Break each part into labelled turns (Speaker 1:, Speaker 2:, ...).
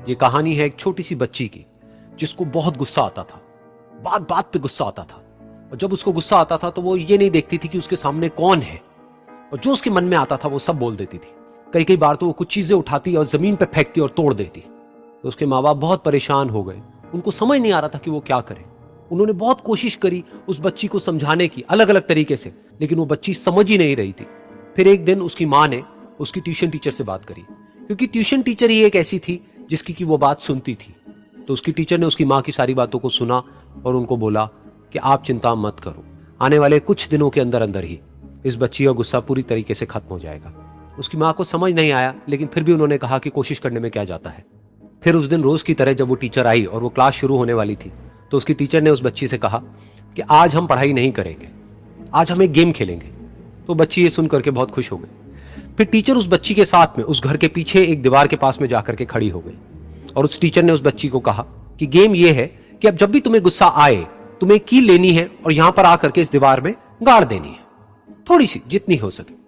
Speaker 1: ये कहानी है एक छोटी सी बच्ची की जिसको बहुत गुस्सा आता था, बात बात पे गुस्सा आता था। और जब उसको गुस्सा आता था तो वो ये नहीं देखती थी कि उसके सामने कौन है, और जो उसके मन में आता था वो सब बोल देती थी। कई कई बार तो वो कुछ चीजें उठाती और जमीन पे फेंकती और तोड़ देती। तो उसके माँ बाप बहुत परेशान हो गए, उनको समझ नहीं आ रहा था कि वो क्या करे। उन्होंने बहुत कोशिश करी उस बच्ची को समझाने की अलग अलग तरीके से, लेकिन वो बच्ची समझ ही नहीं रही थी। फिर एक दिन उसकी माँ ने उसकी ट्यूशन टीचर से बात करी, क्योंकि ट्यूशन टीचर ही एक ऐसी थी जिसकी कि वो बात सुनती थी। तो उसकी टीचर ने उसकी माँ की सारी बातों को सुना और उनको बोला कि आप चिंता मत करो, आने वाले कुछ दिनों के अंदर अंदर ही इस बच्ची का गुस्सा पूरी तरीके से खत्म हो जाएगा। उसकी माँ को समझ नहीं आया, लेकिन फिर भी उन्होंने कहा कि कोशिश करने में क्या जाता है। फिर उस दिन रोज की तरह जब वो टीचर आई और वो क्लास शुरू होने वाली थी, तो उसकी टीचर ने उस बच्ची से कहा कि आज हम पढ़ाई नहीं करेंगे, आज हम एक गेम खेलेंगे। तो बच्ची ये सुन करके बहुत खुश हो गई। फिर टीचर उस बच्ची के साथ में उस घर के पीछे एक दीवार के पास में जाकर के खड़ी हो गई, और उस टीचर ने उस बच्ची को कहा कि गेम ये है कि अब जब भी तुम्हें गुस्सा आए, तुम्हें कील लेनी है और यहां पर आकर के इस दीवार में गाड़ देनी है, थोड़ी सी, जितनी हो सके।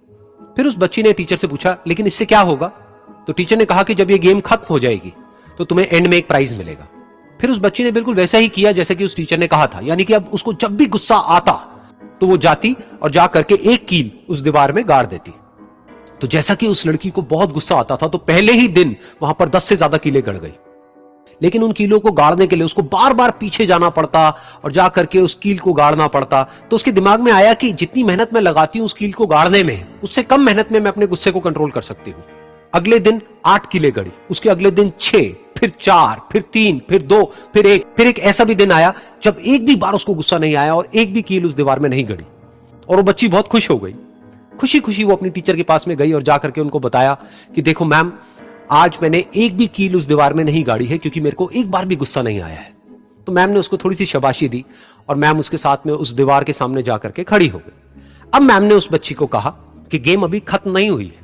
Speaker 1: फिर उस बच्ची ने टीचर से पूछा, लेकिन इससे क्या होगा? तो टीचर ने कहा कि जब ये गेम खत्म हो जाएगी तो तुम्हें एंड में एक प्राइज मिलेगा। फिर उस बच्ची ने बिल्कुल वैसा ही किया जैसे कि उस टीचर ने कहा था, यानी कि अब उसको जब भी गुस्सा आता तो वो जाती और जा करके एक कील उस दीवार में गाड़ देती। तो जैसा कि उस लड़की को बहुत गुस्सा आता था, तो पहले ही दिन वहां पर 10 से ज्यादा कीलें गड़ गई। लेकिन उन कीलों को गाड़ने के लिए उसको बार बार पीछे जाना पड़ता और जा करके उस कील को गाड़ना पड़ता। तो उसके दिमाग में आया कि जितनी मेहनत मैं लगाती हूं उस कील को गाड़ने में, उससे कम मेहनत में मैं अपने गुस्से को कंट्रोल कर सकती हूं। अगले दिन 8 कीलें गड़ी, उसके अगले दिन 6, फिर 4, फिर 3, फिर 2, फिर 1। फिर एक ऐसा भी दिन आया जब एक भी बार उसको गुस्सा नहीं आया और एक भी कील उस दीवार में नहीं गड़ी, और वो बच्ची बहुत खुश हो गई। खुशी खुशी वो अपनी टीचर के पास में गई और जाकर के उनको बताया कि देखो मैम, आज मैंने एक भी कील उस दीवार में नहीं गाड़ी है, क्योंकि मेरे को एक बार भी गुस्सा नहीं आया है। तो मैम ने उसको थोड़ी सी शाबाशी दी और मैम उसके साथ में उस दीवार के सामने जाकर के खड़ी हो गई। अब मैम ने उस बच्ची को कहा कि गेम अभी खत्म नहीं हुई है,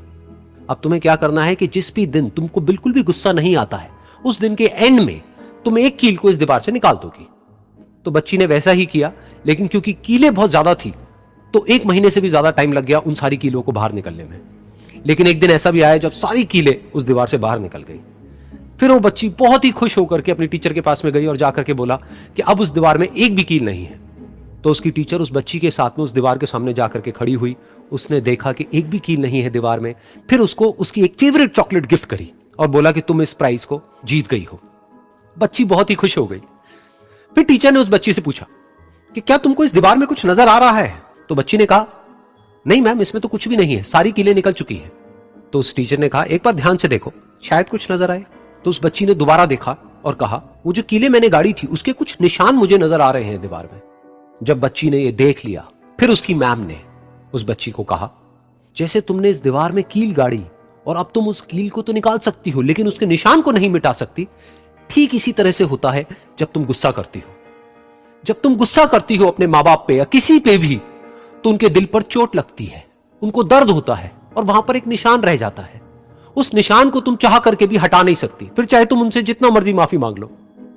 Speaker 1: अब तुम्हें क्या करना है कि जिस भी दिन तुमको बिल्कुल भी गुस्सा नहीं आता है, उस दिन के एंड में तुम एक कील को इस दीवार से निकाल दोगी। तो बच्ची ने वैसा ही किया, लेकिन क्योंकि कीलें बहुत ज्यादा थी तो 1 महीने से भी ज्यादा टाइम लग गया उन सारी कीलों को बाहर निकलने में। लेकिन एक दिन ऐसा भी आया जब सारी कीलें उस दीवार से बाहर निकल गई। फिर वो बच्ची बहुत ही खुश होकर के अपनी टीचर के पास में गई और जाकर के बोला कि अब उस दीवार में एक भी कील नहीं है। तो उसकी टीचर उस बच्ची के साथ में उस दीवार के सामने जाकर के खड़ी हुई। उसने देखा कि एक भी कील नहीं है दीवार में। फिर उसको उसकी एक फेवरेट चॉकलेट गिफ्ट करी और बोला कि तुम इस प्राइज को जीत गई हो। बच्ची बहुत ही खुश हो गई। फिर टीचर ने उस बच्ची से पूछा कि क्या तुमको इस दीवार में कुछ नजर आ रहा है? तो बच्ची ने कहा, नहीं मैम, इसमें तो कुछ भी नहीं है, सारी कीलें निकल चुकी हैं। तो उस टीचर ने कहा, एक बार ध्यान से देखो, शायद कुछ नजर आए। तो उस बच्ची ने दोबारा देखा और कहा, वो जो कीलें मैंने गाड़ी थी उसके कुछ निशान मुझे नजर आ रहे हैं दीवार में। जब बच्ची ने ये देख लिया, फिर उसकी मैम ने उस बच्ची को कहा, जैसे तुमने इस दीवार में कील गाड़ी और अब तुम उस कील को तो निकाल सकती हो लेकिन उसके निशान को नहीं मिटा सकती, ठीक इसी तरह से होता है जब तुम गुस्सा करती हो। जब तुम गुस्सा करती हो अपने माँ बाप पे या किसी पे भी, तो उनके दिल पर चोट लगती है, उनको दर्द होता है और वहां पर एक निशान रह जाता है। उस निशान को तुम चाह करके भी हटा नहीं सकती, फिर चाहे तुम उनसे जितना मर्जी माफी मांग लो।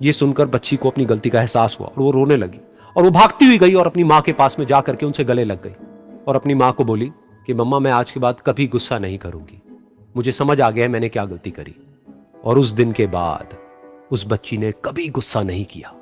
Speaker 1: ये सुनकर बच्ची को अपनी गलती का एहसास हुआ और वो रोने लगी और वो भागती हुई गई और अपनी माँ के पास में जाकर के उनसे गले लग गई और अपनी माँ को बोली कि मम्मा, मैं आज के बाद कभी गुस्सा नहीं करूंगी, मुझे समझ आ गया है मैंने क्या गलती करी। और उस दिन के बाद उस बच्ची ने कभी गुस्सा नहीं किया।